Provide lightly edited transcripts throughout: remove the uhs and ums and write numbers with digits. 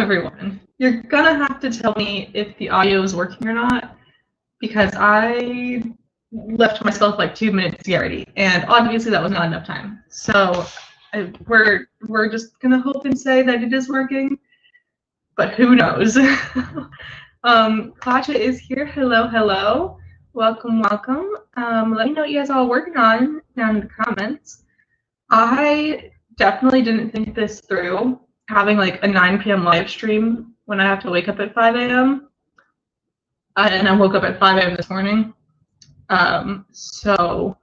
everyone. You're gonna have to tell me if the audio is working or not, because I left myself like 2 minutes to get ready, and obviously that was not enough time. So we're just gonna hope and say that it is working, but who knows? Klasha is here. Hello, hello. Welcome, welcome. Let me know what you guys are all working on down in the comments. I definitely didn't think this through, having like a 9 p.m. live stream when I have to wake up at 5 a.m. And I woke up at 5 a.m. this morning. So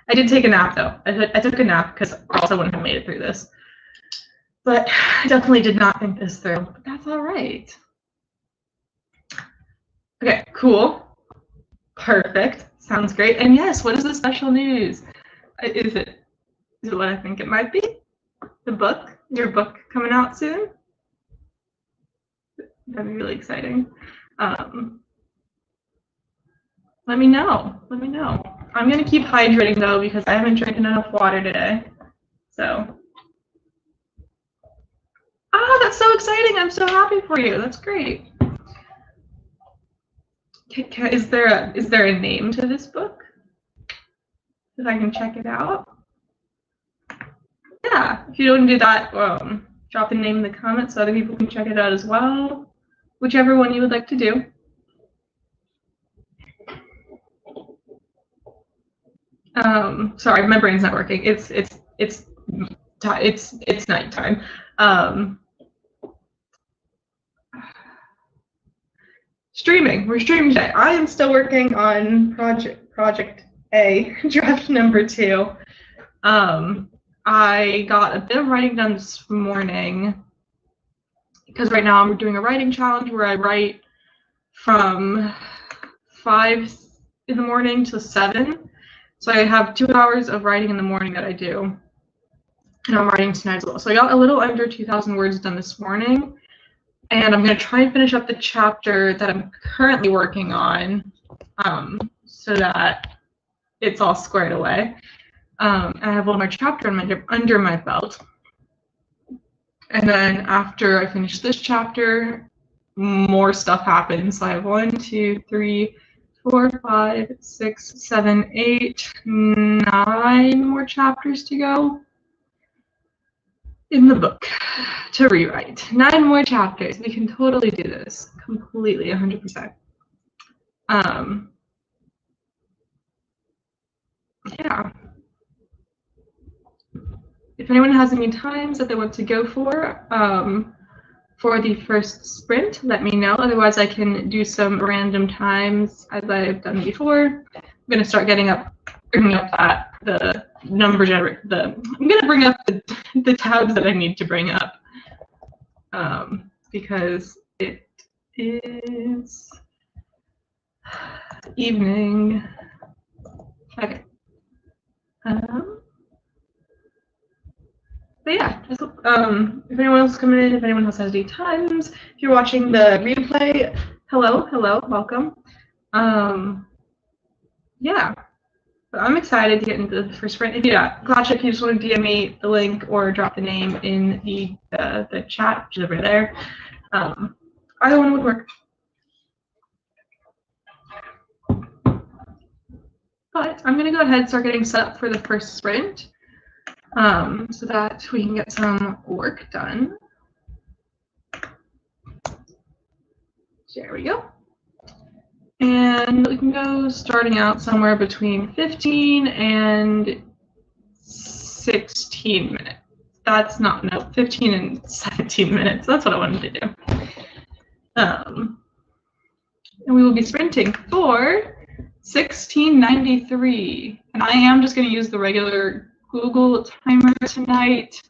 I did take a nap though. I took a nap because or else I wouldn't have made it through this. But I definitely did not think this through. But that's all right. Okay, cool. Perfect. Sounds great. And yes, what is the special news? Is it what I think it might be? The book? Your book coming out soon? That'd be really exciting. Let me know. Let me know. I'm going to keep hydrating though because I haven't drank enough water today. So. Ah, that's so exciting. I'm so happy for you. That's great. Is there a name to this book? If I can check it out. Yeah, if you don't do that, drop a name in the comments so other people can check it out as well. Whichever one you would like to do. Sorry, my brain's not working. It's nighttime. Streaming. We're streaming today. I am still working on project A, draft number 2. I got a bit of writing done this morning because right now I'm doing a writing challenge where I write from 5 in the morning to 7. So I have 2 hours of writing in the morning that I do. And I'm writing tonight as well. So I got a little under 2,000 words done this morning. And I'm going to try and finish up the chapter that I'm currently working on so that it's all squared away. And I have one more chapter under my belt. And then after I finish this chapter, more stuff happens. So I have 1, 2, 3, 4, 5, 6, 7, 8, 9 more chapters to go in the book to rewrite. 9 more chapters. We can totally do this. Completely, 100%. Yeah. If anyone has any times that they want to go for the first sprint, let me know. Otherwise, I can do some random times as I've done before. I'm going to start bringing up the number generator. I'm going to bring up the tabs that I need to bring up because it is evening. Okay. But yeah, just, if anyone else is coming in, if anyone else has any times, if you're watching the replay, hello, welcome. Yeah, but I'm excited to get into the first sprint. If Klasha, if you just want to DM me the link or drop the name in the chat, which is over there, either one would work. But I'm going to go ahead and start getting set up for the first sprint. So that we can get some work done. There we go. And we can go starting out somewhere between 15 and 16 minutes. That's not, no, 15 and 17 minutes. That's what I wanted to do. And we will be sprinting for 1693. And I am just going to use the regular Google timer tonight,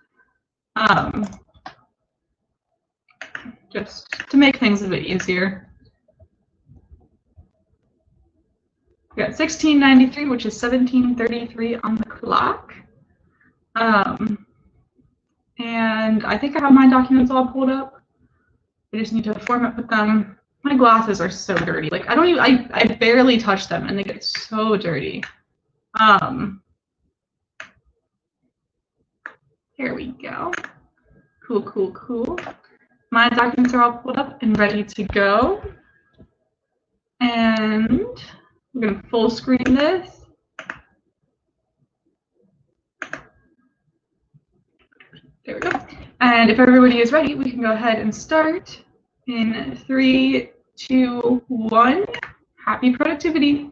just to make things a bit easier. We got 1693, which is 1733 on the clock. And I think I have my documents all pulled up. I just need to format with them. My glasses are so dirty. Like I barely touch them and they get so dirty. There we go. Cool. My documents are all pulled up and ready to go. And I'm going to full screen this. There we go. And if everybody is ready, we can go ahead and start in 3, 2, 1. Happy productivity.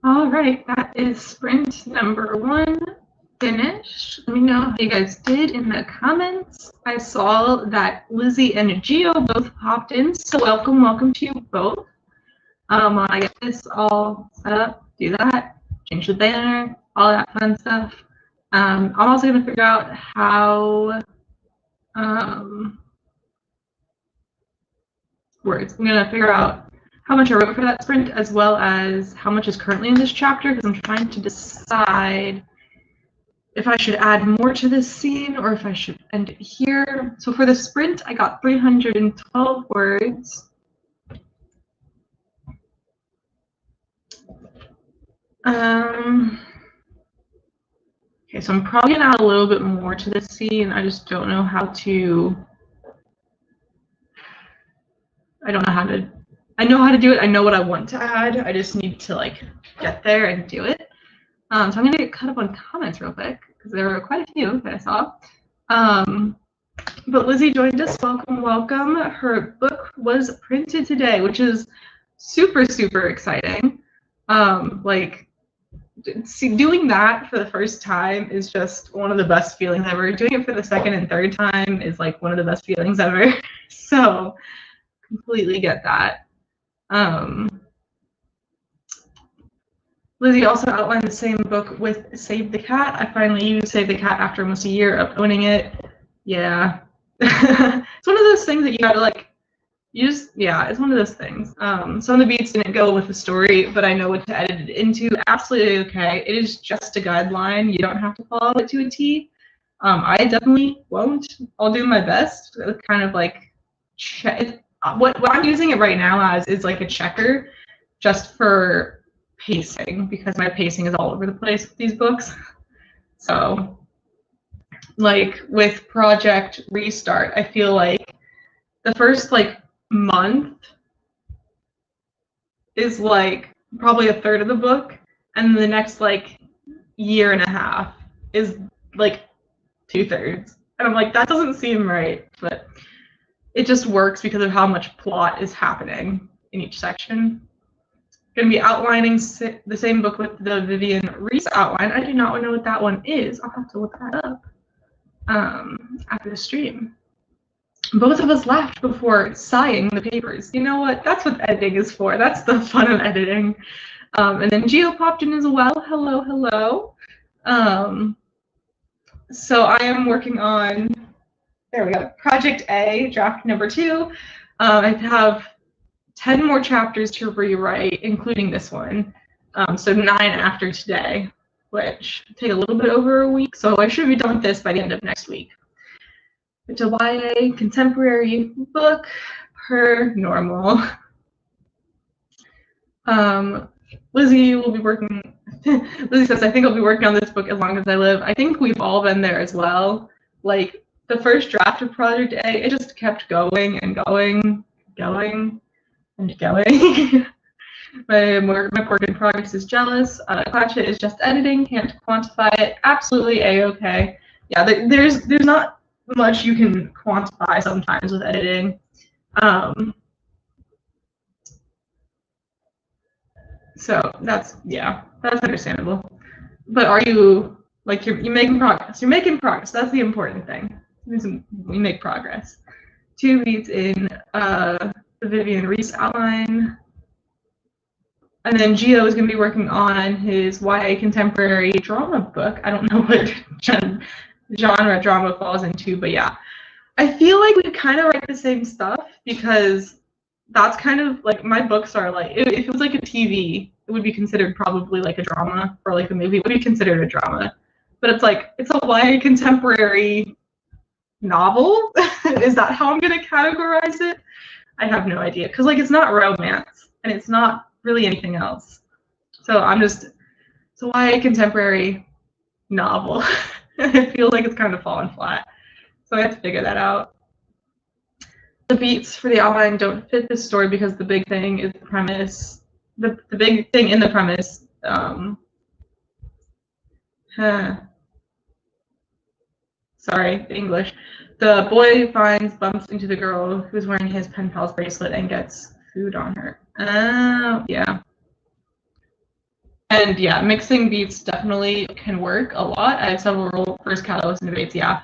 All right, that is sprint number 1 finished. Let me know how you guys did in the comments. I saw that Lizzie and Geo both popped in, so welcome to you both. When I get this all set up, do that, change the banner, all that fun stuff. I'm also going to figure out how words. I'm going to figure out how much I wrote for that sprint, as well as how much is currently in this chapter, because I'm trying to decide if I should add more to this scene or if I should end it here. So for the sprint, I got 312 words. Okay, so I'm probably going to add a little bit more to this scene. I just don't know how to... I don't know how to... I know how to do it. I know what I want to add. I just need to, like, get there and do it. So I'm going to get caught up on comments real quick, because there were quite a few that I saw. But Lizzie joined us. Welcome. Her book was printed today, which is super, super exciting. Like, doing that for the first time is just one of the best feelings ever. Doing it for the second and third time is, like, one of the best feelings ever. So, completely get that. Lizzie also outlined the same book with Save the Cat. I finally used Save the Cat after almost a year of owning it. Yeah. It's one of those things that you gotta, like, yeah, it's one of those things. Some of the beats didn't go with the story, but I know what to edit it into. Absolutely okay. It is just a guideline. You don't have to follow it to a T. I definitely won't. I'll do my best. Kind of like, what I'm using it right now as is like a checker, just for pacing, because my pacing is all over the place with these books. So, like, with Project Restart, I feel like the first, like, month is, like, probably a third of the book, and the next, like, year and a half is, like, 2/3. And I'm like, that doesn't seem right, but it just works because of how much plot is happening in each section. Going to be outlining the same book with the Vivian Reese outline. I do not know what that one is. I'll have to look that up after the stream. Both of us laughed before sighing the papers. You know what? That's what editing is for. That's the fun of editing. And then Geo popped in as well. Hello, hello. So I am working on, there we go, Project A, draft number 2. I have 10 more chapters to rewrite, including this one. So 9 after today, which take a little bit over a week. So I should be done with this by the end of next week. It's a YA contemporary book, per normal. Lizzie will be working, Lizzie says, I think I'll be working on this book as long as I live. I think we've all been there as well. Like, the first draft of Project A, it just kept going and going, and going. my work in progress is jealous. Katya is just editing, can't quantify it. Absolutely A-okay. Yeah, there's not much you can quantify sometimes with editing. So that's understandable. But are you, like, you're making progress? You're making progress. That's the important thing. We make progress. 2 beats in the Vivian Reese outline. And then Geo is going to be working on his YA contemporary drama book. I don't know what genre drama falls into, but yeah. I feel like we kind of write the same stuff, because that's kind of, like, my books are like, if it was like a TV, it would be considered probably like a drama, or like a movie, it would be considered a drama. But it's like, it's a YA contemporary novel? Is that how I'm going to categorize it? I have no idea, because, like, it's not romance, and it's not really anything else. So I'm just, it's a YA contemporary novel. I feel like it's kind of fallen flat. So I have to figure that out. The beats for the outline don't fit this story because the big thing is the premise. The big thing in the premise. Sorry, the English. The boy bumps into the girl who's wearing his pen pal's bracelet and gets food on her. Yeah. And yeah, mixing beats definitely can work a lot. I have several first catalyst debates, yeah.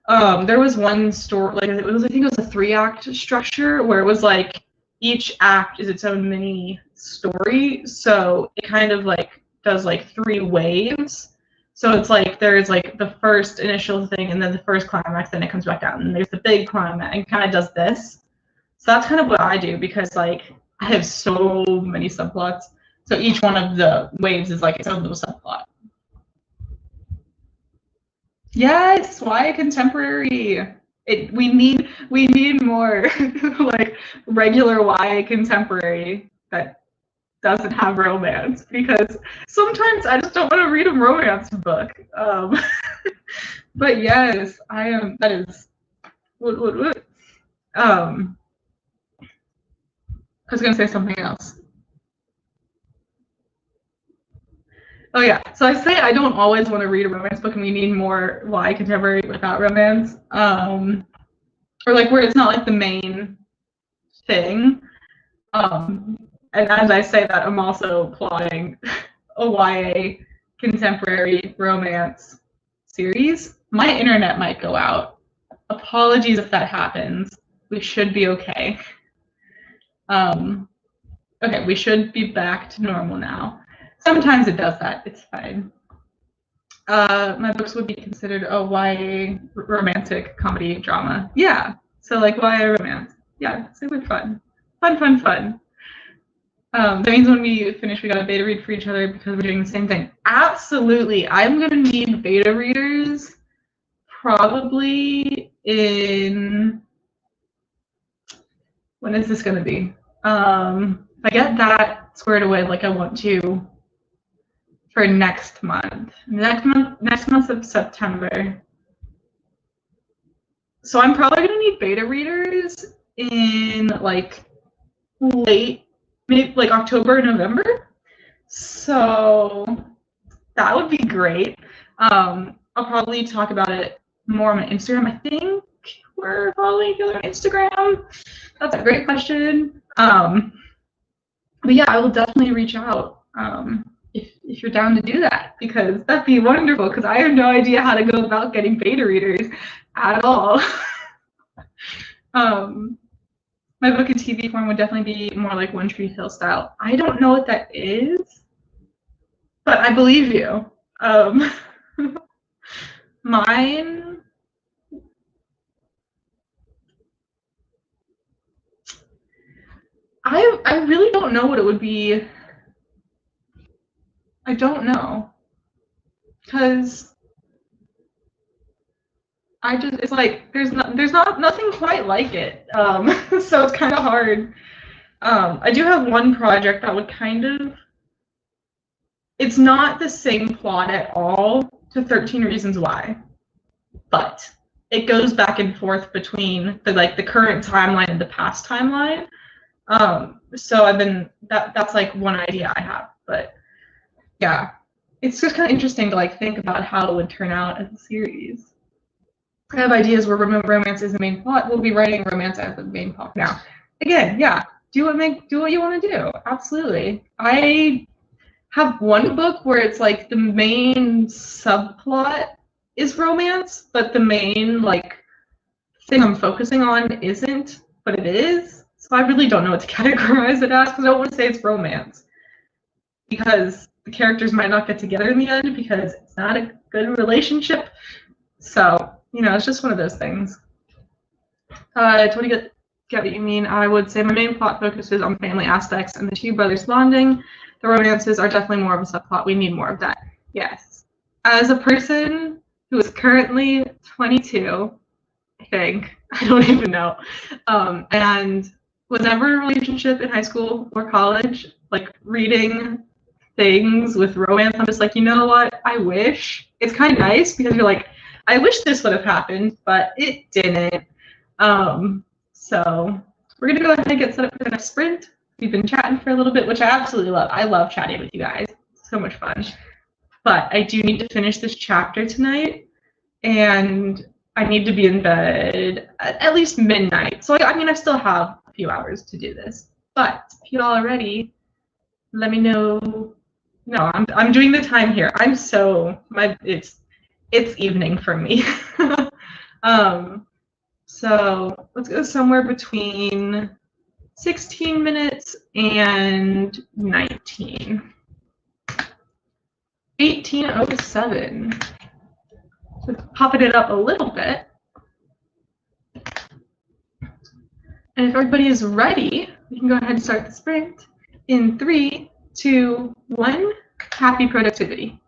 There was one story, like it was, I think it was a 3-act structure where it was like each act is its own mini story. So it kind of like does like 3 waves. So it's like there's like the first initial thing and then the first climax, then it comes back down and there's the big climax and kind of does this. So that's kind of what I do because like I have so many subplots. So each one of the waves is like its own little subplot. Yes, why contemporary? We need more like regular YA contemporary that doesn't have romance because sometimes I just don't want to read a romance book. But yes, I am. That is what. I was gonna say something else. Oh yeah, so I say I don't always want to read a romance book, and we need more YA contemporary without romance, or like where it's not like the main thing. And as I say that, I'm also plotting a YA contemporary romance series. My internet might go out. Apologies if that happens. We should be okay. Okay, we should be back to normal now. Sometimes it does that. It's fine. My books would be considered a YA romantic comedy drama. Yeah, so like YA romance. Yeah, super fun. Fun. That means when we finish, we got to beta read for each other because we're doing the same thing. Absolutely. I'm going to need beta readers probably in... When is this going to be? If I get that squared away like I want to for next month. Next month of September. So I'm probably going to need beta readers in like late, maybe like October, November. So that would be great. I'll probably talk about it more on my Instagram. I think we're following each other on Instagram. That's a great question. But yeah, I will definitely reach out if you're down to do that because that'd be wonderful because I have no idea how to go about getting beta readers at all. My book in TV form would definitely be more like One Tree Hill style. I don't know what that is, but I believe you. Mine, I really don't know what it would be. I don't know, because it's like there's nothing quite like it. So it's kind of hard. I do have one project that would kind of. It's not the same plot at all to 13 Reasons Why, but it goes back and forth between the current timeline and the past timeline. So that's like one idea I have, but yeah, it's just kind of interesting to like think about how it would turn out as a series. I have ideas where romance is the main plot. We'll be writing romance as the main plot now. Again, yeah, do what you want to do. Absolutely. I have one book where it's like the main subplot is romance, but the main like thing I'm focusing on isn't, but it is. So I really don't know what to categorize it as because I don't want to say it's romance because the characters might not get together in the end because it's not a good relationship. So, it's just one of those things. To get what you mean, I would say my main plot focuses on family aspects and the two brothers bonding. The romances are definitely more of a subplot. We need more of that. Yes. As a person who is currently 22, I think, I don't even know, and was never in a relationship in high school or college, like reading things with romance, I'm just like, you know what? I wish. It's kind of nice because you're like, I wish this would have happened, but it didn't. So we're going to go ahead and get set up for the next sprint. We've been chatting for a little bit, which I absolutely love. I love chatting with you guys. It's so much fun. But I do need to finish this chapter tonight, and I need to be in bed at least midnight. So, I still have a few hours to do this. But if you all are ready, let me know No, I'm doing the time here. It's evening for me. So let's go somewhere between 16 minutes and 19. 18:07. So popping it up a little bit. And if everybody is ready, we can go ahead and start the sprint in 3, 2, 1. Happy productivity.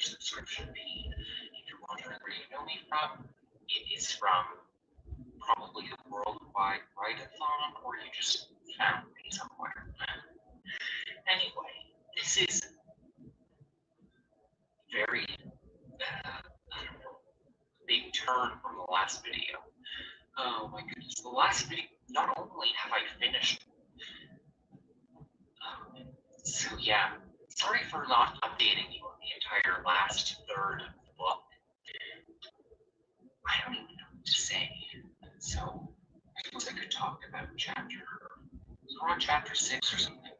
subscription feed. If you're wondering where you know me from, it is from probably the Worldwide Write-a-thon, or you just found me somewhere. Anyway, this is very, I don't know, big turn from the last video. Oh my goodness, the last video, not only have I finished, so yeah, sorry for not updating you on the entire last third of the book. I don't even know what to say. So, I suppose I could talk about we're on chapter 6 or something.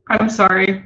I'm sorry.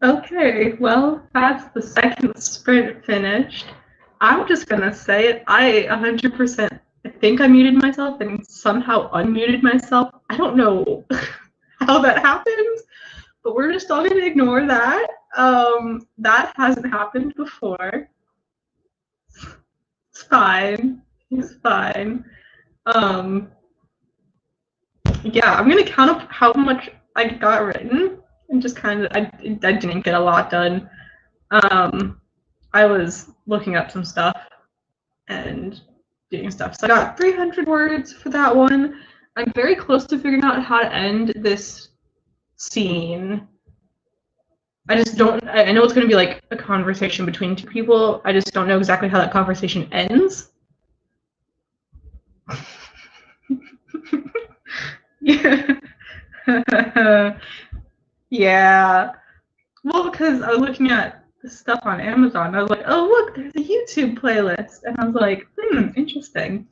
Okay, well, that's the second sprint finished. I'm just gonna say it. I 100%. I think I muted myself and somehow unmuted myself. I don't know how that happened, but we're just all gonna ignore that. That hasn't happened before. It's fine. It's fine. Um, yeah, I'm gonna count up how much I got written and just kind of I didn't get a lot done. I was looking up some stuff and doing stuff. So I got 300 words for that one. I'm very close to figuring out how to end this scene. I just don't. I know it's going to be like a conversation between two people. I just don't know exactly how that conversation ends. Yeah. Yeah. Well, because I was looking at stuff on Amazon. I was like, oh, look, there's a YouTube playlist. And I was like, interesting.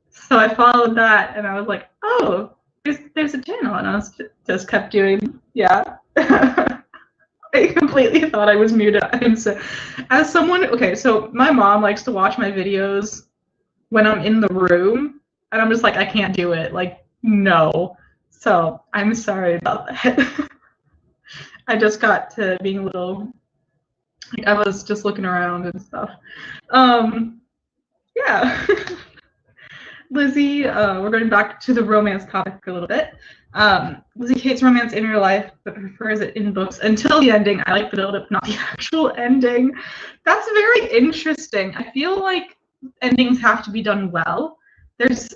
So I followed that and I was like, oh, there's a channel. And I was just kept doing, yeah. I completely thought I was muted. As someone, okay, so my mom likes to watch my videos when I'm in the room. And I'm just like, I can't do it. Like, no. So I'm sorry about that. I just got to being a little, like, I was just looking around and stuff. Yeah. Lizzie, we're going back to the romance topic for a little bit. Lizzie hates romance in real life, but prefers it in books until the ending. I like the build-up, not the actual ending. That's very interesting. I feel like endings have to be done well. There's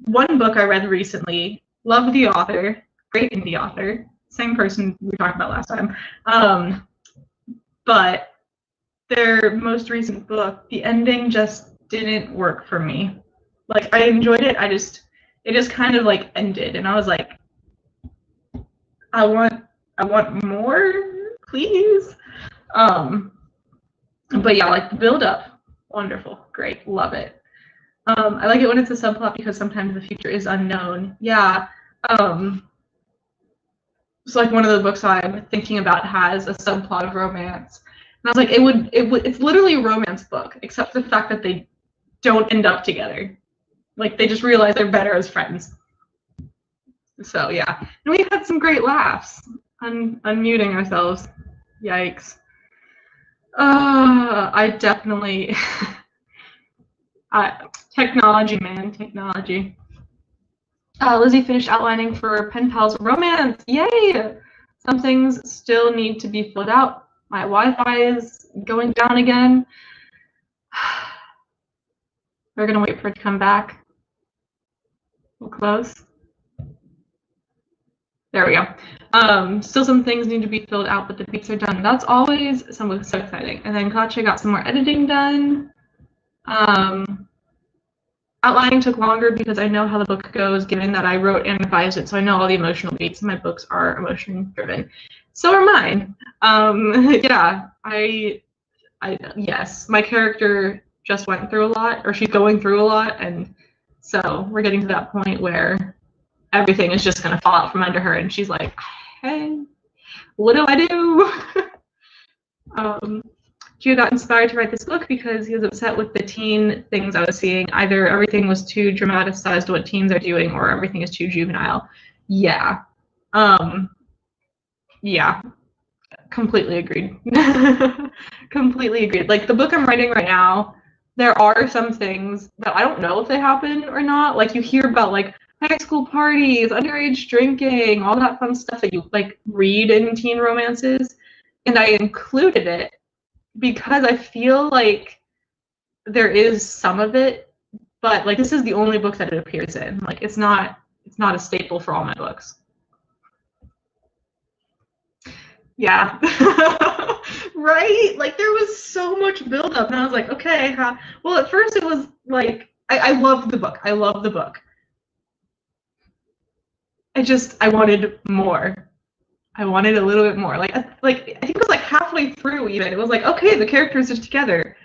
one book I read recently, love the author, great indie author, same person we talked about last time. But their most recent book, the ending just didn't work for me. Like, I enjoyed it, it just kind of like ended, and I was like, I want more, please. But yeah, like the build up, wonderful, great, love it. I like it when it's a subplot because sometimes the future is unknown. Yeah. So like one of the books I'm thinking about has a subplot of romance. And I was like, it's literally a romance book, except for the fact that they don't end up together. Like they just realize they're better as friends. So yeah. And we had some great laughs. Unmuting ourselves. Yikes. I definitely technology, man, technology. Lizzie finished outlining for Pen Pals Romance. Yay! Some things still need to be filled out. My Wi-Fi is going down again. We're gonna wait for it to come back. We'll close. There we go. Still some things need to be filled out, but the beats are done. That's always so exciting. And then Katya got some more editing done. Outlining took longer because I know how the book goes, given that I wrote and revised it, so I know all the emotional beats. My books are emotion driven. So are mine. Yeah, yes, my character just went through a lot, or she's going through a lot, and so we're getting to that point where everything is just gonna fall out from under her, and she's like, hey, what do I do? Gio got inspired to write this book because he was upset with the teen things I was seeing. Either everything was too dramatized what teens are doing, or everything is too juvenile. Yeah. Yeah. Completely agreed. Completely agreed. Like the book I'm writing right now, there are some things that I don't know if they happen or not. Like you hear about like high school parties, underage drinking, all that fun stuff that you like read in teen romances. And I included it because I feel like there is some of it, but like this is the only book that it appears in. Like it's not a staple for all my books. Yeah. Right? Like there was so much buildup, and I was like, okay, well at first it was like I loved the book. I love the book. I wanted more. I wanted a little bit more. Like I think it was like halfway through even. It was like, okay, the characters are together.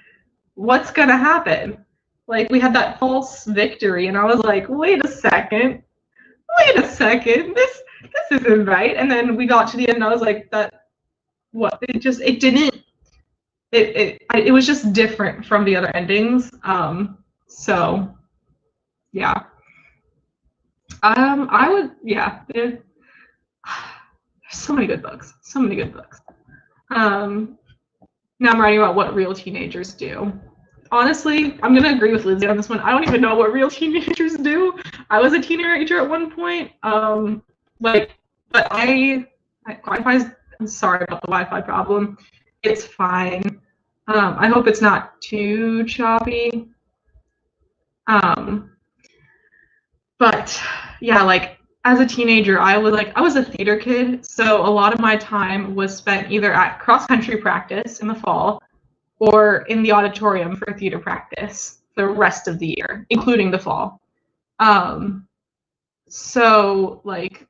What's gonna happen? Like we had that false victory, and I was like, wait a second, this isn't right. And then we got to the end, and I was like, it didn't, it was just different from the other endings. So yeah. I would, yeah. There's so many good books. So many good books. Now I'm writing about what real teenagers do. Honestly, I'm gonna agree with Lizzie on this one. I don't even know what real teenagers do. I was a teenager at one point. Like, but Wi-Fi's. I'm sorry about the Wi-Fi problem. It's fine. I hope it's not too choppy. But yeah, like as a teenager, I was a theater kid, so a lot of my time was spent either at cross country practice in the fall or in the auditorium for theater practice the rest of the year, including the fall. So like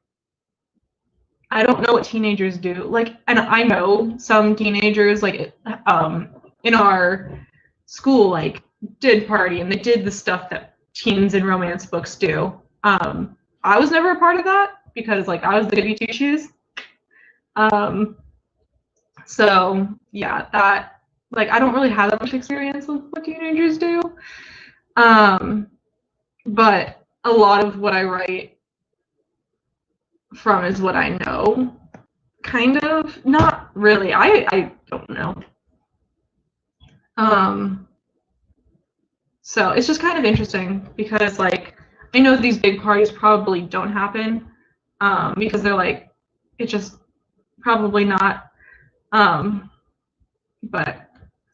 I don't know what teenagers do. Like, and I know some teenagers like in our school like did party and they did the stuff that teens in romance books do. I was never a part of that because like I was the goody two shoes. So yeah, that like I don't really have that much experience with what teenagers do. But a lot of what I write from is what I know. Kind of. Not really. I don't know. So it's just kind of interesting because like I know these big parties probably don't happen because they're like it's just probably not. But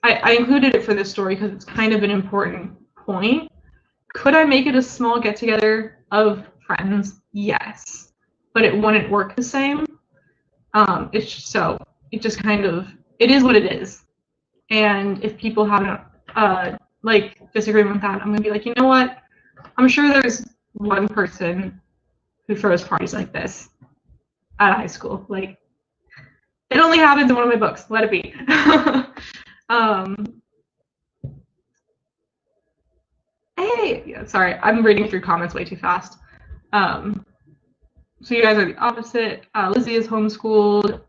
I included it for this story because it's kind of an important point. Could I make it a small get together of friends? Yes, but it wouldn't work the same. It's just, so it just kind of it is what it is. And if people have like disagreement with that, I'm gonna be like, you know what? I'm sure there's one person who throws parties like this at high school. Like it only happens in one of my books. Let it be. Hey, yeah, sorry, I'm reading through comments way too fast. So you guys are the opposite. Lizzie is homeschooled.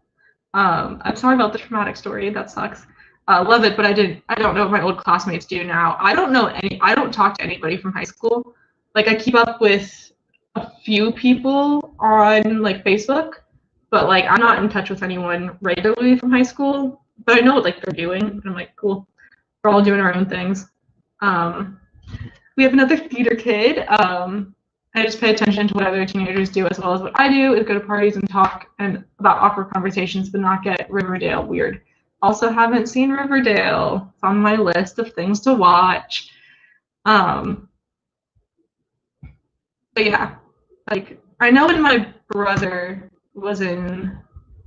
I'm sorry about the traumatic story. That sucks. Love it, but I don't know what my old classmates do now. I don't talk to anybody from high school. Like I keep up with a few people on like Facebook, but like I'm not in touch with anyone regularly from high school. But I know what like they're doing. And I'm like, cool. We're all doing our own things. We have another theater kid. I just pay attention to what other teenagers do as well as what I do is go to parties and talk and about awkward conversations, but not get Riverdale weird. Also haven't seen Riverdale. It's on my list of things to watch. But yeah, like I know when my brother was in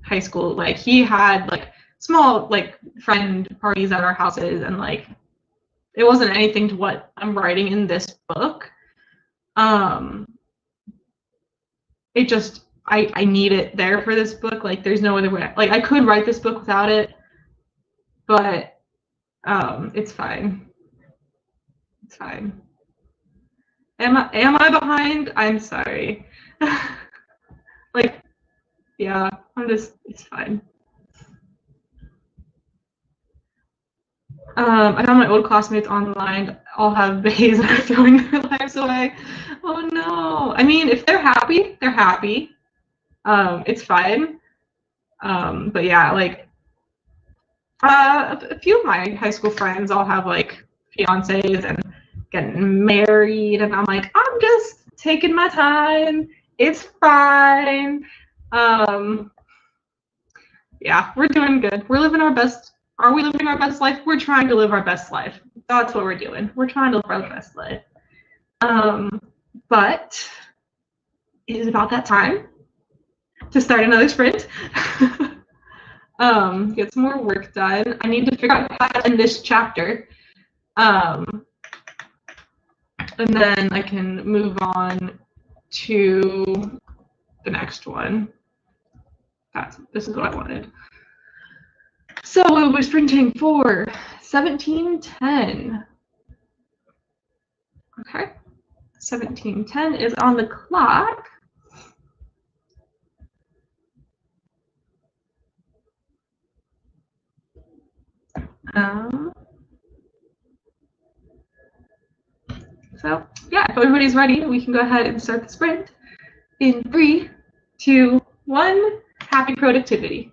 high school, like he had like small like friend parties at our houses and like it wasn't anything to what I'm writing in this book. It just I need it there for this book. Like there's no other way. Like I could write this book without it, but it's fine. It's fine. Am I behind? I'm sorry. Like yeah, it's fine. I found my old classmates online all have bays that are throwing their lives away. Oh no. I mean, if they're happy, they're happy. It's fine. But yeah, like a few of my high school friends all have like fiancés and getting married, and I'm like, I'm just taking my time. It's fine. Yeah, we're doing good. We're living our best. Are we living our best life? We're trying to live our best life. That's what we're doing. We're trying to live our best life. But it is about that time to start another sprint. Get some more work done. I need to figure out how to end this chapter. And then I can move on to the next one. This is what I wanted. So we're sprinting for 1710. Okay. 1710 is on the clock. Um, so yeah, if everybody's ready, we can go ahead and start the sprint in 3, 2, 1. Happy productivity.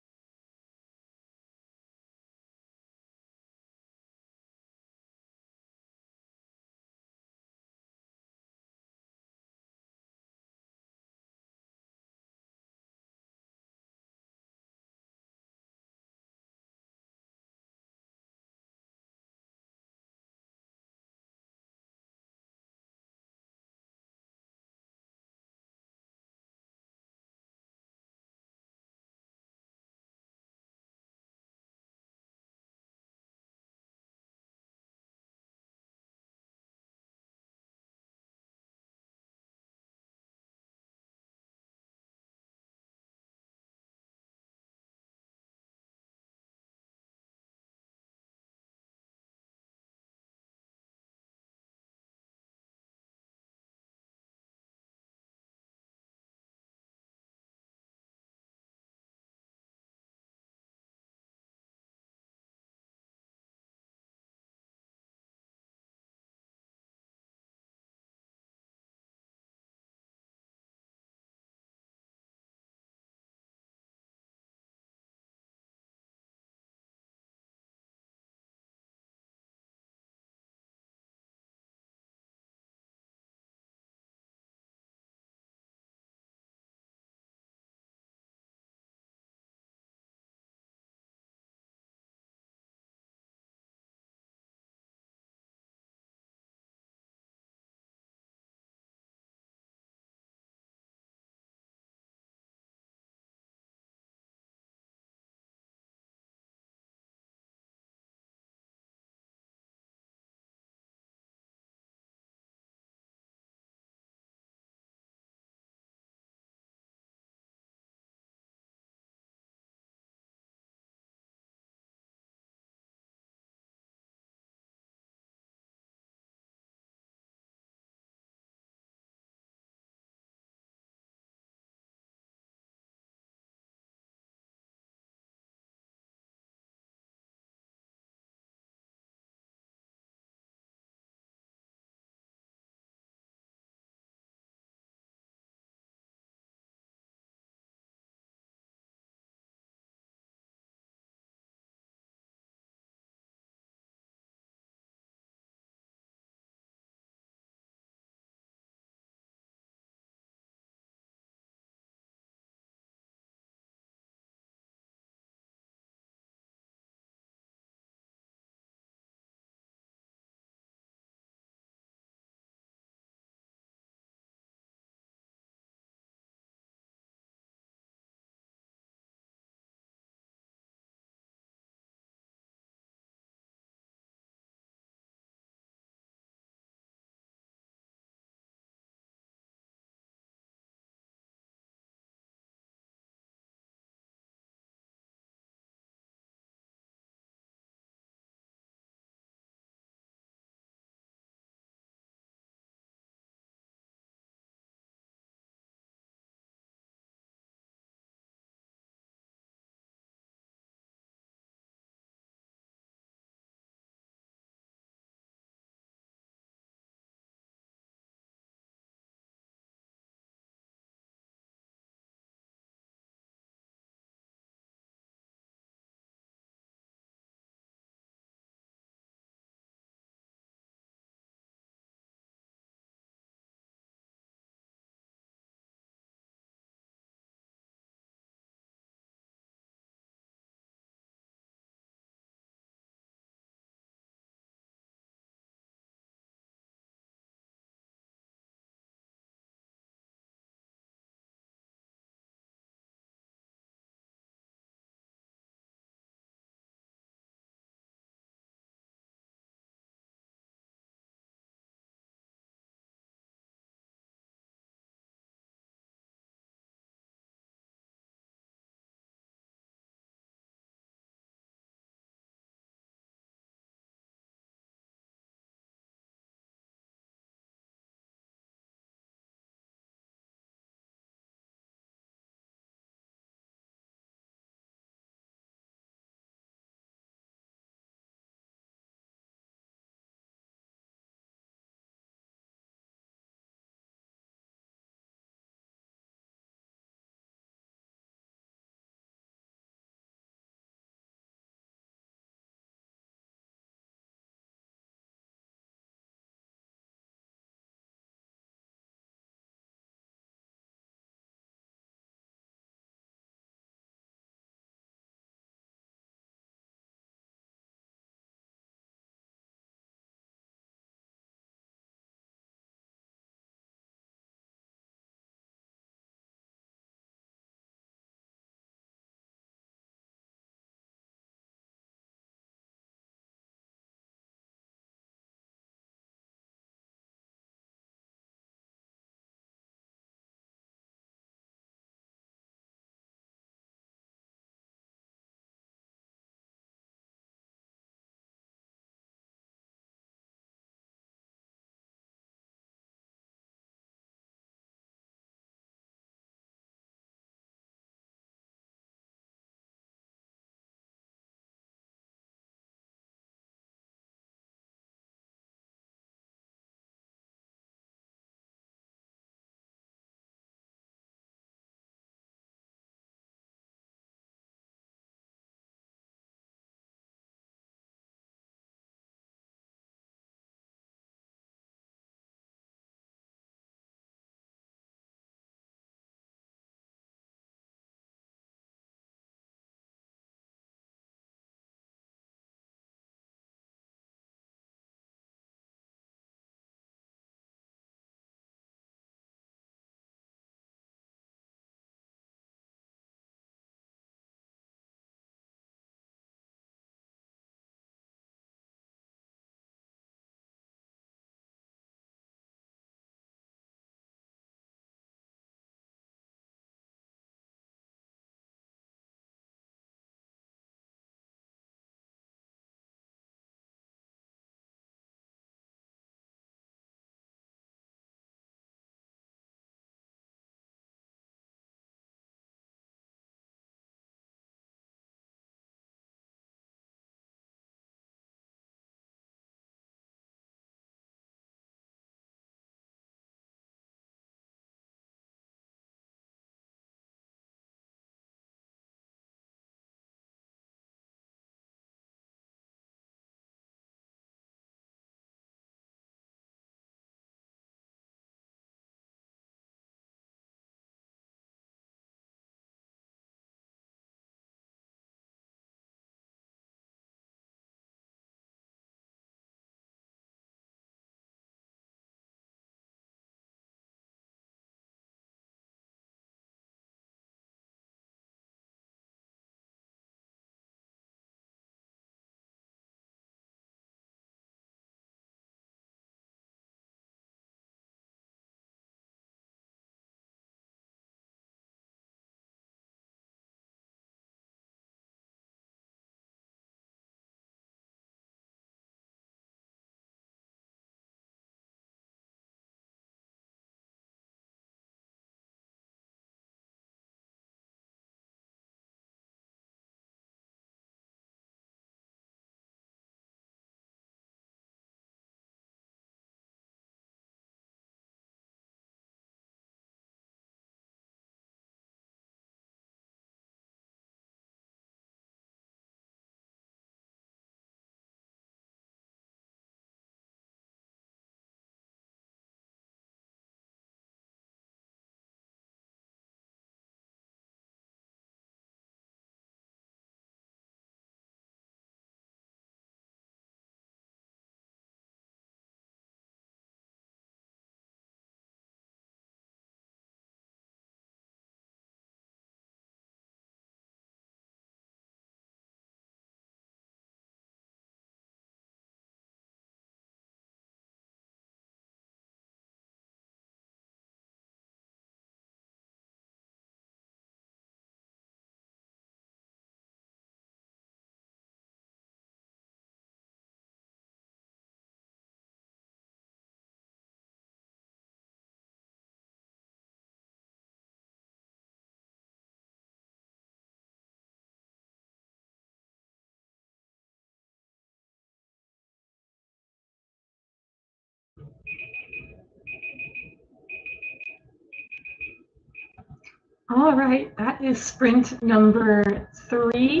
All right, that is sprint number 3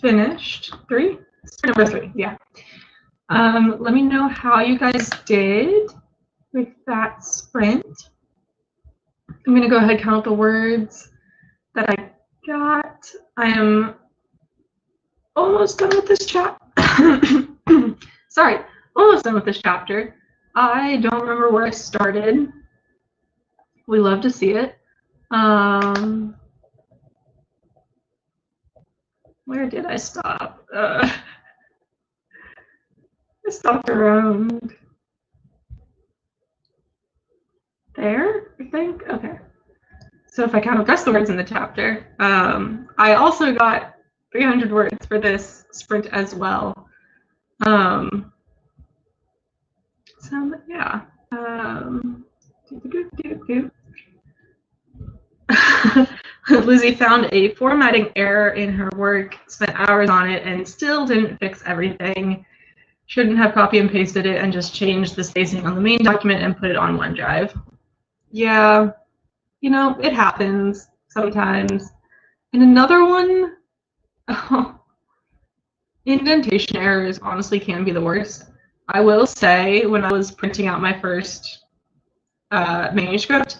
finished. 3? Sprint number 3, yeah. Let me know how you guys did with that sprint. I'm gonna go ahead and count the words that I got. I am almost done with this chapter. Sorry, almost done with this chapter. I don't remember where I started. We love to see it. Where did I stop? I stopped around there, I think. Okay. So if I count the rest of the words in the chapter, I also got 300 words for this sprint as well. So yeah. Lizzie found a formatting error in her work, spent hours on it, and still didn't fix everything. Shouldn't have copy and pasted it and just changed the spacing on the main document and put it on OneDrive. Yeah, you know, it happens sometimes. And another one, oh, indentation errors honestly can be the worst. I will say, when I was printing out my first manuscript,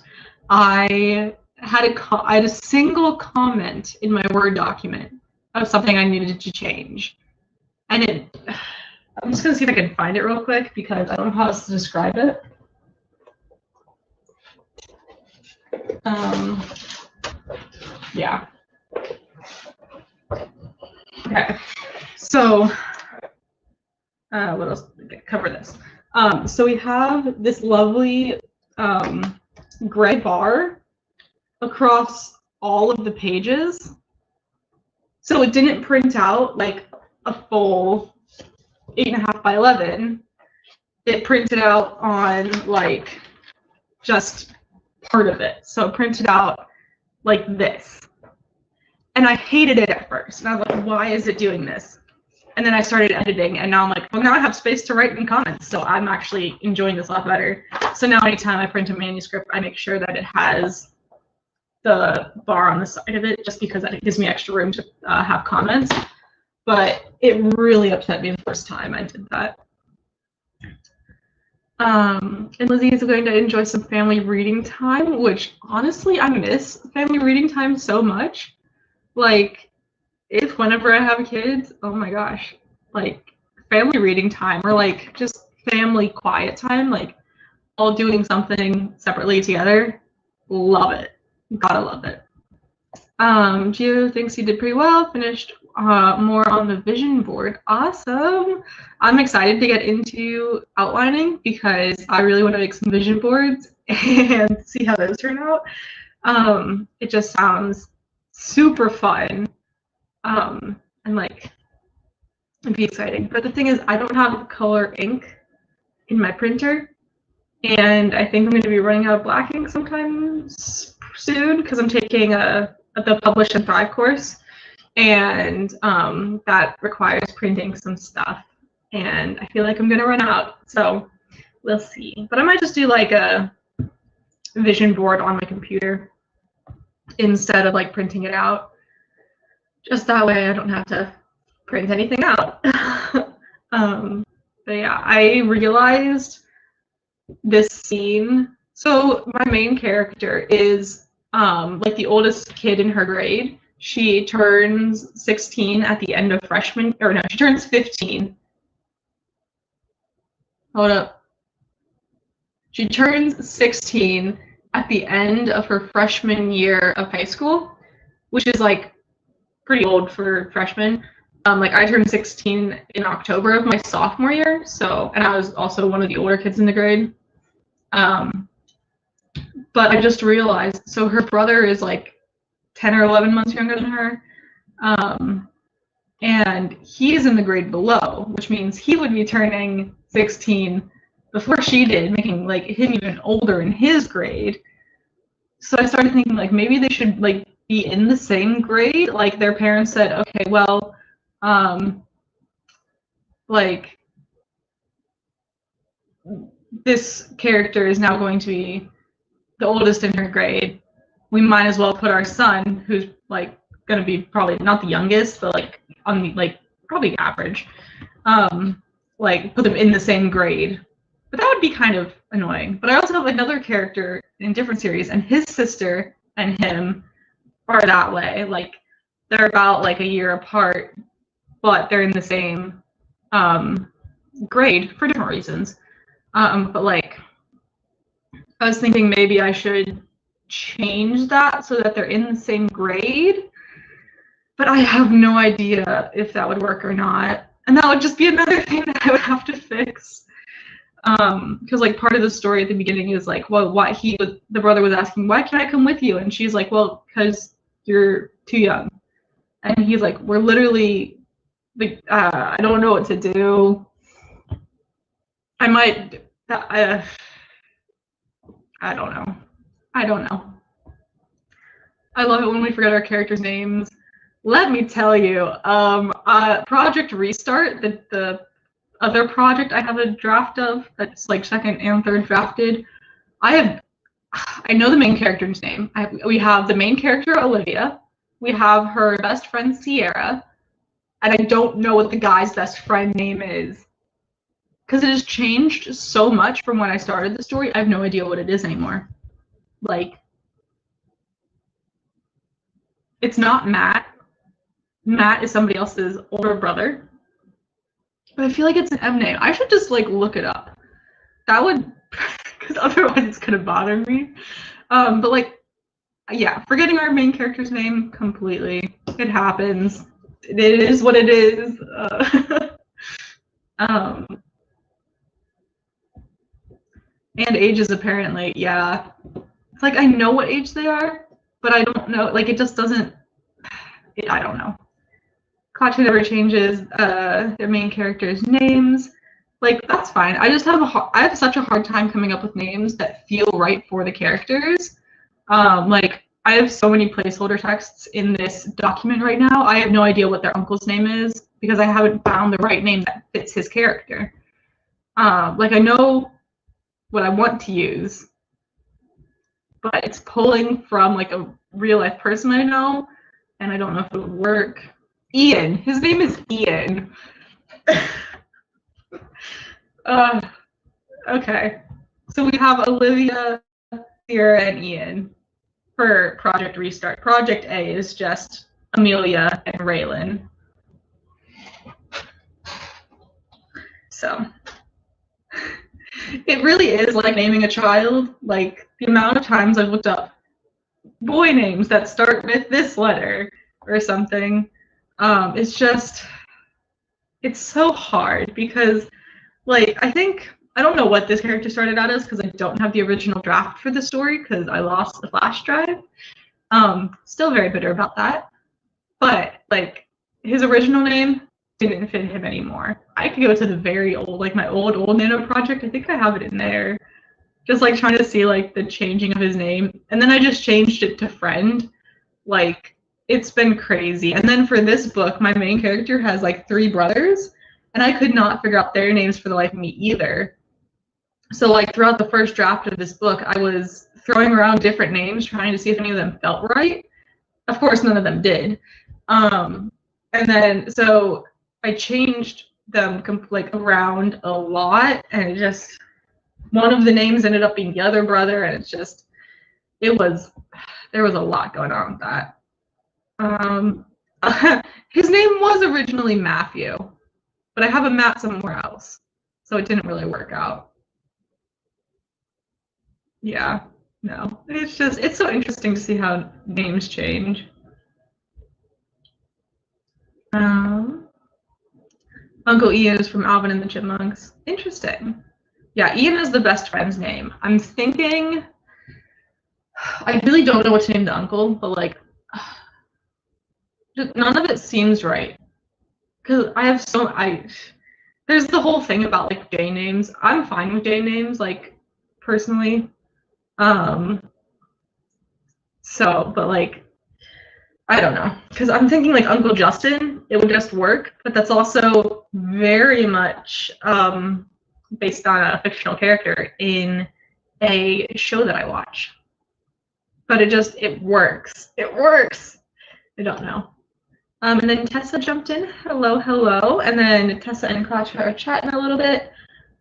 I had a single comment in my Word document of something I needed to change. And I'm just going to see if I can find it real quick because I don't know how else to describe it. Yeah. Okay. So, what else? Okay, cover this. So we have this lovely gray bar across all of the pages. So it didn't print out like a full 8.5 by 11. It printed out on like just part of it. So it printed out like this. And I hated it at first. And I was like, why is it doing this? And then I started editing, and now I'm like, well, now I have space to write in comments, so I'm actually enjoying this a lot better. So now anytime I print a manuscript, I make sure that it has the bar on the side of it, just because that gives me extra room to have comments. But it really upset me the first time I did that. And Lizzie is going to enjoy some family reading time, which honestly, I miss family reading time so much. Like, if whenever I have kids, oh my gosh, like family reading time or like just family quiet time, like all doing something separately together, love it. Gotta love it. Gio thinks he did pretty well, finished more on the vision board. Awesome. I'm excited to get into outlining because I really want to make some vision boards and see how those turn out. It just sounds super fun. And like, it'd be exciting. But the thing is, I don't have color ink in my printer, and I think I'm going to be running out of black ink sometime soon because I'm taking the Publish and Thrive course, and that requires printing some stuff, and I feel like I'm going to run out. So we'll see. But I might just do like a vision board on my computer instead of like printing it out. Just that way I don't have to print anything out. But yeah, I realized this scene. So my main character is like the oldest kid in her grade. She turns 16 at the end of freshman, or no, she turns 15. Hold up. She turns 16 at the end of her freshman year of high school, which is like pretty old for freshmen. Like I turned 16 in October of my sophomore year, so, and I was also one of the older kids in the grade. But I just realized, so her brother is like 10 or 11 months younger than her, and he is in the grade below, which means he would be turning 16 before she did, making like him even older in his grade. So I started thinking like maybe they should like be in the same grade. Like their parents said, okay, well, like this character is now going to be the oldest in her grade, we might as well put our son, who's like gonna be probably not the youngest, but like on the like probably average, like put them in the same grade. But that would be kind of annoying. But I also have another character in a different series, and his sister and him are that way. Like they're about like a year apart, but they're in the same grade for different reasons. But like I was thinking maybe I should change that so that they're in the same grade, but I have no idea if that would work or not. And that would just be another thing that I would have to fix. Because like part of the story at the beginning is like, well, why the brother was asking, why can't I come with you? And she's like, well, because you're too young. And he's like, we're literally like, I don't know what to do. I might, I don't know. I don't know. I love it when we forget our characters' names. Let me tell you, Project Restart, the other project I have a draft of that's like second and third drafted, I know the main character's name. We have the main character, Olivia. We have her best friend, Sierra. And I don't know what the guy's best friend name is. Because it has changed so much from when I started the story, I have no idea what it is anymore. Like, it's not Matt. Matt is somebody else's older brother. But I feel like it's an M name. I should just like look it up. That would, because otherwise it's gonna bother me. But like, yeah, forgetting our main character's name completely. It happens. It is what it is. And ages apparently, yeah. It's like I know what age they are, but I don't know. Like it just doesn't. I don't know. Koch never changes their main characters' names. Like that's fine. I just have I have such a hard time coming up with names that feel right for the characters. Like I have so many placeholder texts in this document right now. I have no idea what their uncle's name is because I haven't found the right name that fits his character. Like I know what I want to use, but it's pulling from like a real life person I know, and I don't know if it would work. Ian. His name is Ian. Okay. So we have Olivia, Sierra, and Ian for Project Restart. Project A is just Amelia and Raylan. So it really is like naming a child. Like the amount of times I've looked up boy names that start with this letter or something. It's just, it's so hard because, like, I don't know what this character started out as because I don't have the original draft for the story because I lost the flash drive. Still very bitter about that. But, like, his original name didn't fit him anymore. I could go to the very old, like, my old Nano project. I think I have it in there. Just, like, trying to see, like, the changing of his name. And then I just changed it to Friend. Like, it's been crazy. And then for this book, my main character has like 3 brothers, and I could not figure out their names for the life of me either. So like throughout the first draft of this book, I was throwing around different names, trying to see if any of them felt right. Of course, none of them did. And then so I changed them like around a lot, and it just one of the names ended up being the other brother, and it's just there was a lot going on with that. His name was originally Matthew, but I have a Matt somewhere else, so it didn't really work out. Yeah, no, it's so interesting to see how names change. Uncle Ian is from Alvin and the Chipmunks. Interesting. Yeah, Ian is the best friend's name. I'm thinking, I really don't know what to name the uncle, but like, none of it seems right. Because I have there's the whole thing about like J names. I'm fine with J names, like personally. So, but like, I don't know. Because I'm thinking like Uncle Justin, it would just work, but that's also very much based on a fictional character in a show that I watch. but it works. It works. I don't know. And then Tessa jumped in. Hello, hello. And then Tessa and Crotch are chatting a little bit.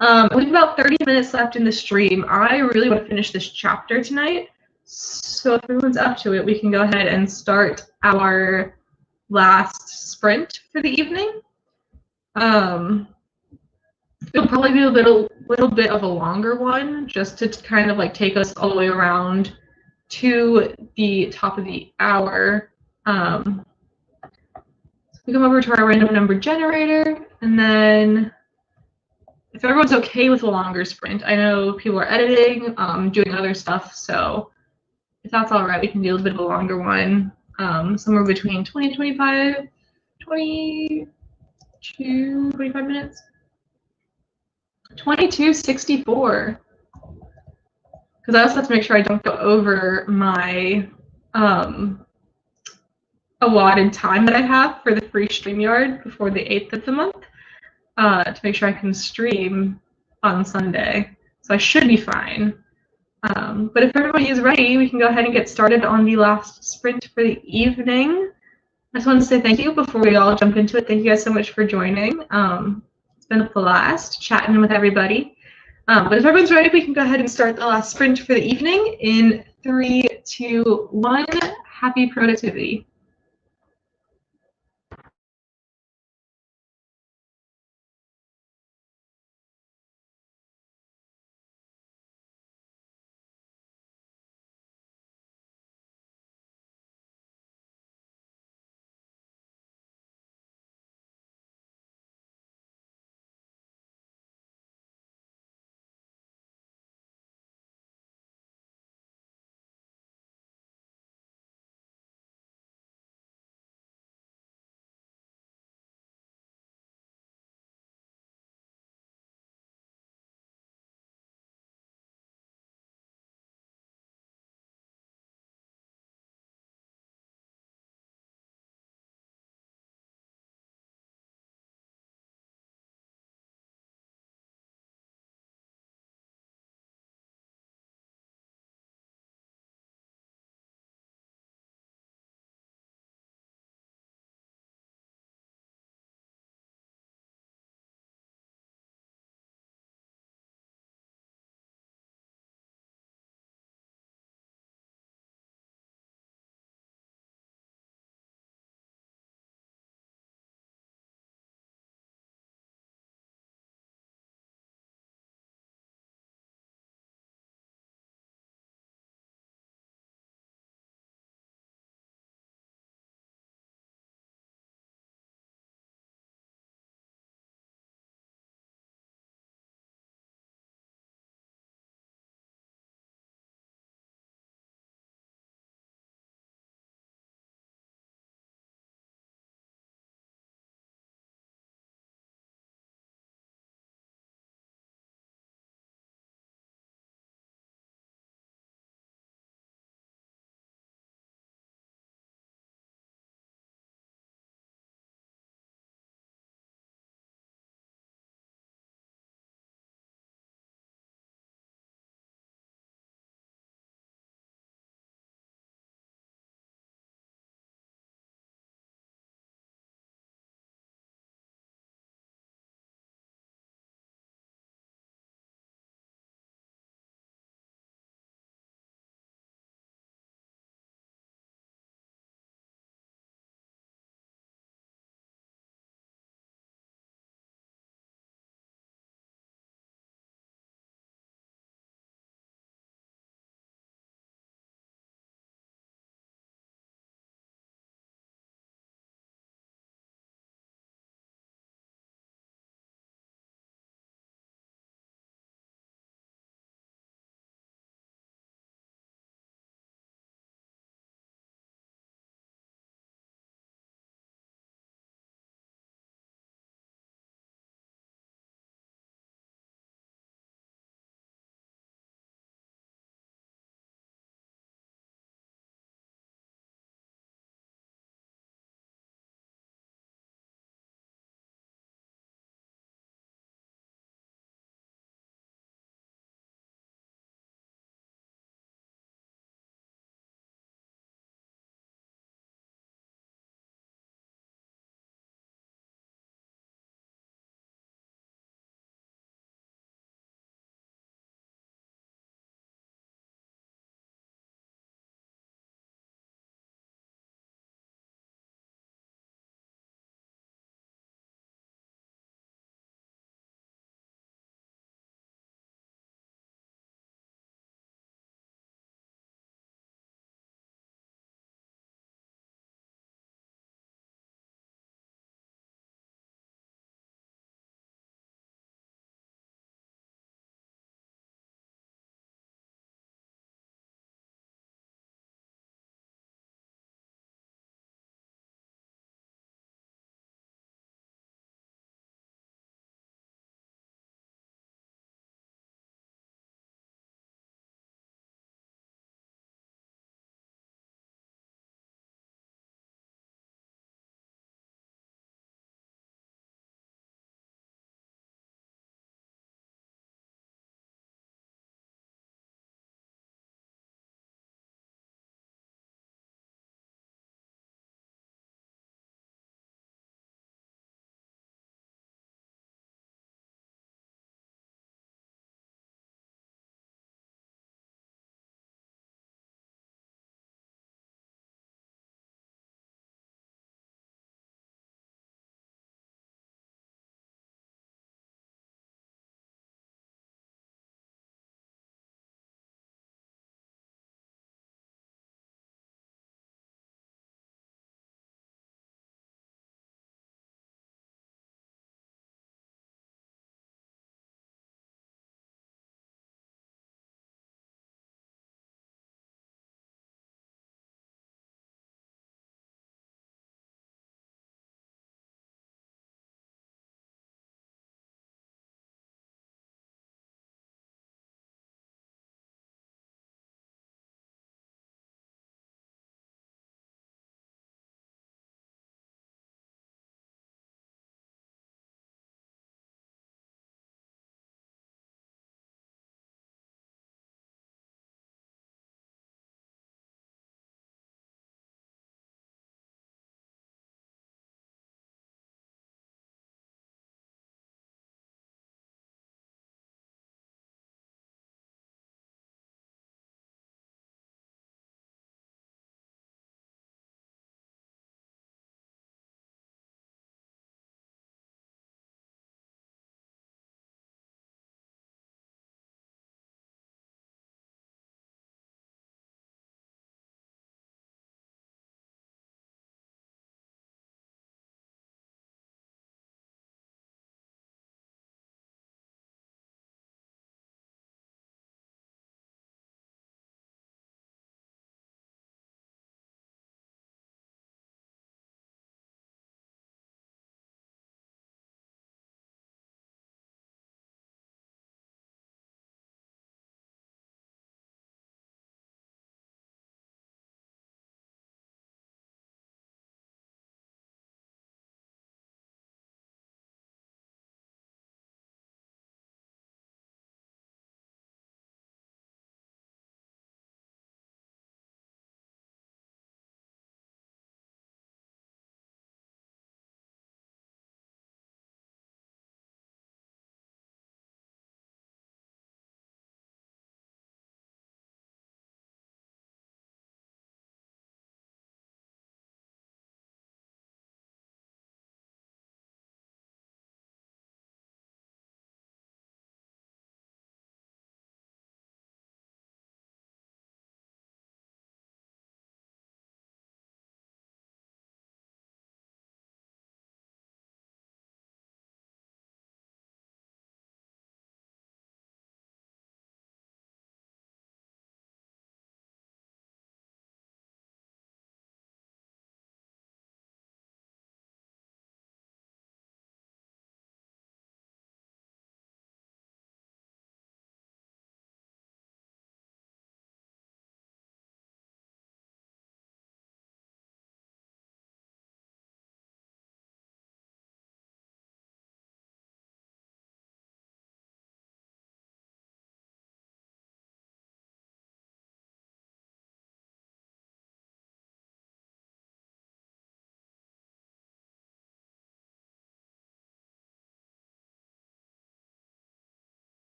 We have about 30 minutes left in the stream. I really want to finish this chapter tonight. So if everyone's up to it, we can go ahead and start our last sprint for the evening. It'll probably be a little bit of a longer one, just to kind of like take us all the way around to the top of the hour. We come over to our random number generator, and then if everyone's okay with a longer sprint, I know people are editing, doing other stuff, so if that's all right, we can do a little bit of a longer one, somewhere between 20 25, 22, 25 minutes. 22:64. Because I also have to make sure I don't go over my allotted time that I have for the free StreamYard before the 8th of the month, to make sure I can stream on Sunday. So I should be fine. But if everybody is ready, we can go ahead and get started on the last sprint for the evening. I just want to say thank you before we all jump into it. Thank you guys so much for joining. It's been a blast chatting with everybody. But if everyone's ready, we can go ahead and start the last sprint for the evening in 3, 2, 1. Happy productivity.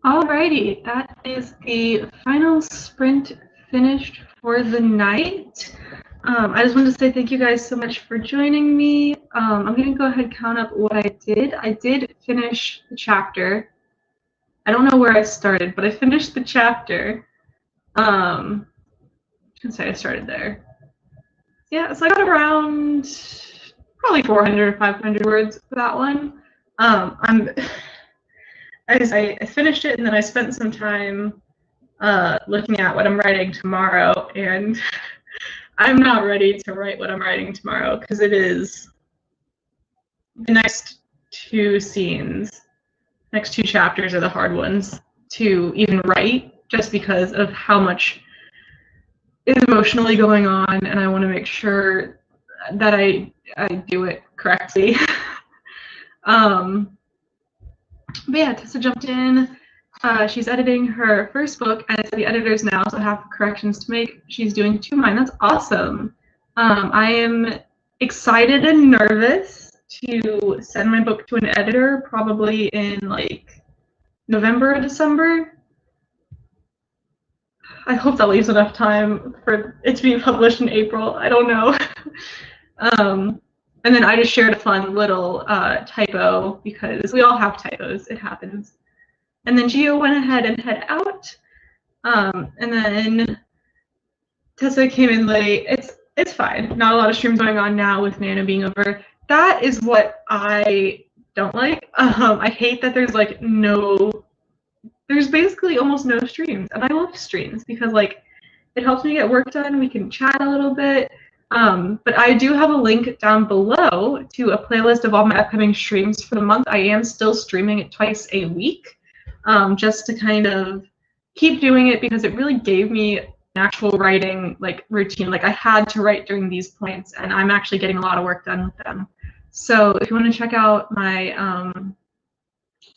Alrighty, that is the final sprint finished for the night. I just wanted to say thank you guys so much for joining me. I'm going to go ahead and count up what I did. I did finish the chapter. I don't know where I started, but I finished the chapter. I can say I started there. Yeah, so I got around probably 400 or 500 words for that one. I finished it, and then I spent some time looking at what I'm writing tomorrow, and I'm not ready to write what I'm writing tomorrow because it is the next two scenes, next two chapters are the hard ones to even write, just because of how much is emotionally going on, and I want to make sure that I do it correctly. But yeah, Tessa jumped in. She's editing her first book, and it's the editors now, so I have corrections to make. She's doing 2 of mine. That's awesome. I am excited and nervous to send my book to an editor, probably in like November or December. I hope that leaves enough time for it to be published in April. I don't know. And then I just shared a fun little typo, because we all have typos. It happens. And then Gio went ahead and head out. And then Tessa came in late. It's fine. Not a lot of streams going on now with Nana being over. That is what I don't like. I hate that there's like there's basically almost no streams. And I love streams because like it helps me get work done. We can chat a little bit. But I do have a link down below to a playlist of all my upcoming streams for the month. I am still streaming it twice a week, just to kind of keep doing it, because it really gave me an actual writing like routine. Like I had to write during these points, and I'm actually getting a lot of work done with them. So if you want to check out my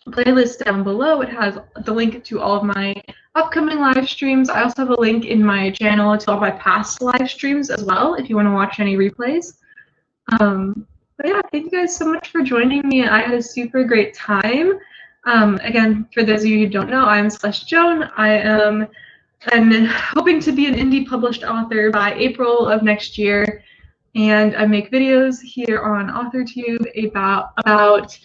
playlist down below, it has the link to all of my upcoming live streams. I also have a link in my channel to all my past live streams as well, if you want to watch any replays. But yeah, thank you guys so much for joining me. I had a super great time. Again, for those of you who don't know, I'm Celeste Joan. I'm hoping to be an indie published author by April of next year, and I make videos here on AuthorTube about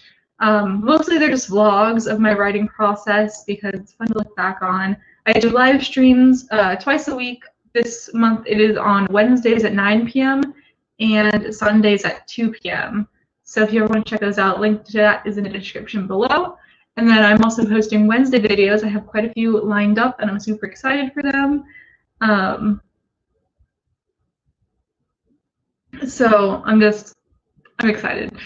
mostly they're just vlogs of my writing process, because it's fun to look back on. I do live streams twice a week. This month it is on Wednesdays at 9 p.m. and Sundays at 2 p.m. So if you ever want to check those out, link to that is in the description below. And then I'm also posting Wednesday videos. I have quite a few lined up, and I'm super excited for them. So I'm excited.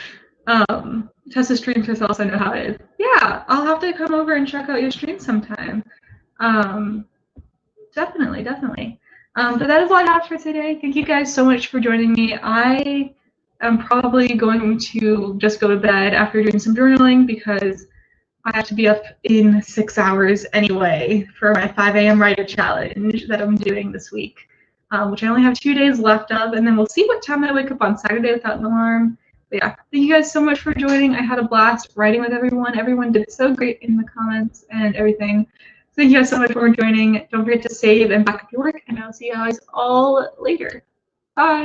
Tessa streams herself, so I know how it is. Yeah, I'll have to come over and check out your stream sometime. Definitely. But that is all I have for today. Thank you guys so much for joining me. I am probably going to just go to bed after doing some journaling, because I have to be up in 6 hours anyway for my 5 a.m. writer challenge that I'm doing this week, which I only have 2 days left of, and then we'll see what time I wake up on Saturday without an alarm. But yeah, thank you guys so much for joining. I had a blast writing with everyone. Everyone did so great in the comments and everything. So thank you guys so much for joining. Don't forget to save and back up your work, and I'll see you guys all later. Bye.